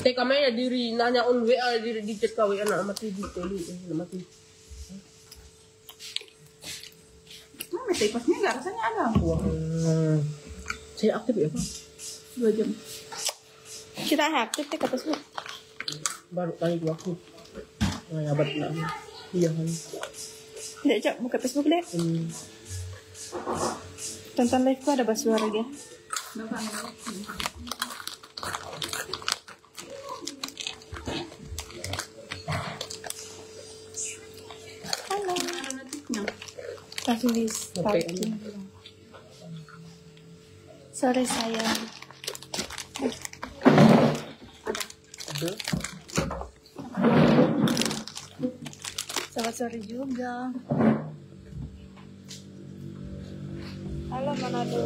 Teka may diri nanya on WA diri di chat ka WA na mati di teli na mati. May typos niya, rasanya ada. Saya aktif ya Pak? 2 jam. Kita aktif deh kata semua. Baru kali dua aku. Ngabat na. Iya kan. Nggak cok buka Facebook deh. Tonton live ku ada bahas suara dia. Halo. Kasih di starting. Sore sayang. Ada. Selamat sore juga. Halo Manado.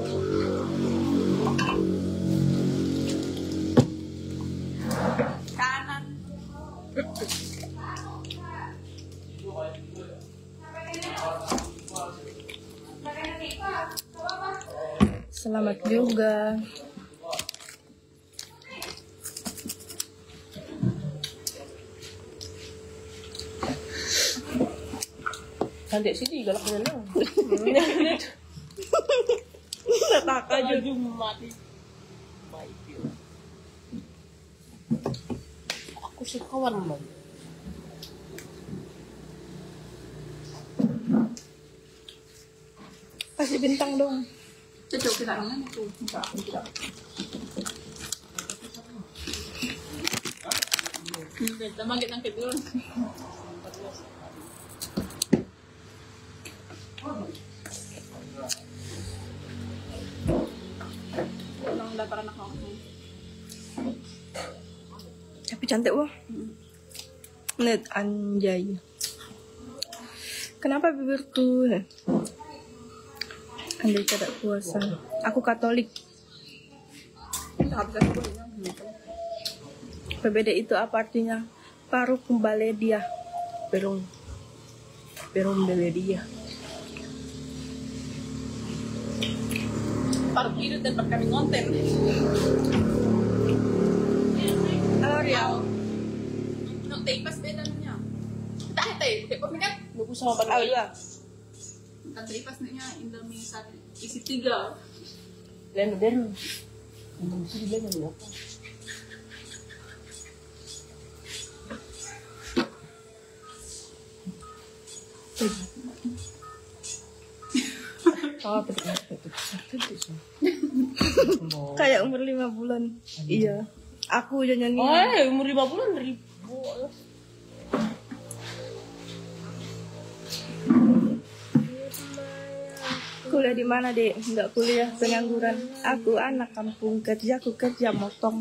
Kanan. Selamat juga. Cantik sini galaknya nang. Tak aja. Mati. Baik. Aku suka warna. Kasih bintang dong. Cocok kita mana tuh? Enggak, tidak. Kita magit ang kedul. Nang dapat anak aku. Tapi cantik wah. Net anjay. Kenapa bibirku? Andai tidak puasa. Aku Katolik. Kita bisa sebutnya. PBD itu apa artinya? Paruh kembali dia. Perong beledia. Parang itu tempat kami konten. Halo Riau. No, tapas beda niya. Tapas niya. Buku sama Oh baru. iya. Kan tapas niya Indomie satu isi 3. Lain modern. Ini bisa dibilang apa? Oh, Kayak umur 5 bulan. Iya. Aku udah nyanyi. oh, umur 5 bulan ribu. Kuliah di mana, Dek? Enggak kuliah, pengangguran. Aku anak kampung, kerjaku kerja motong.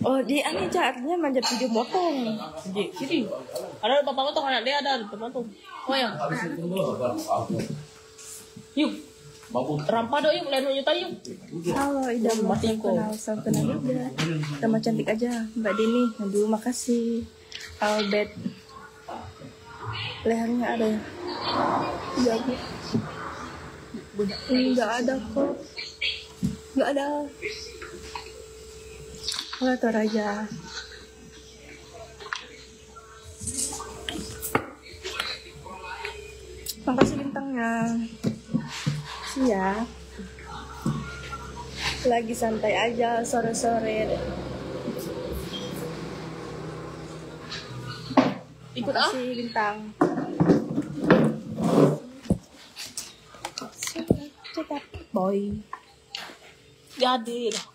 Oh, di ane artinya manjat video motong. Jadi, sini. Ada papa motong anak dia ada teman tuh. Oh ya. Yuk. Rampa dong yuk, lain nyuta yuk. Halo, Ida mau Mati kok. kenal sama kenal juga. Sama cantik aja, Mbak Dini. Aduh, makasih. Albert. Lehernya ada ya? Iya, Bu. Enggak ada kok. Enggak ada. Halo, Toraja. Makasih bintangnya. Siap. Lagi santai aja sore-sore. Ikut ah. Makasih bintang. Cetak boy. Jadi dah.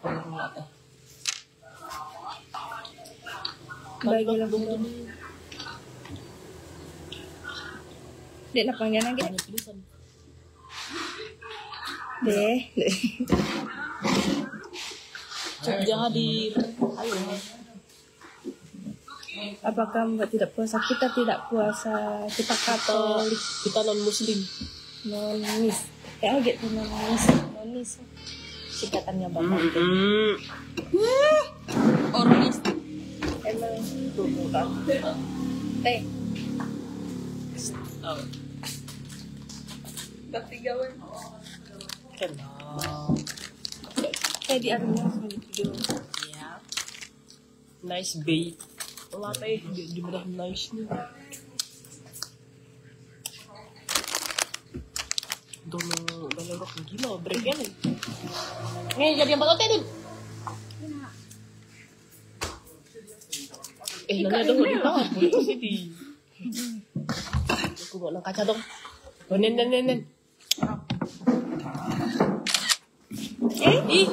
Bagi lagu Dek nak panggil lagi. Deh. Jadi ayo. Apakah Mbak tidak puasa? Kita tidak puasa. Kita Katolik. Kita non muslim. Nonis. Gitu nonis. Nonis. Singkatannya Bapak. Ornis. Emang itu bukan. Teh. Oh. Ketiga wen. Kenal. Di artinya video. Ya. Nice bait. Wala pa eh. Di mo na nice niya. Doon balaro kong gila. Break yan eh. Ngayon, jadi yang bakal din. Nanya dong, di bawah. Boleh kasi di. Aku bawa ng kaca dong. Oh, nen. Eh? Ih,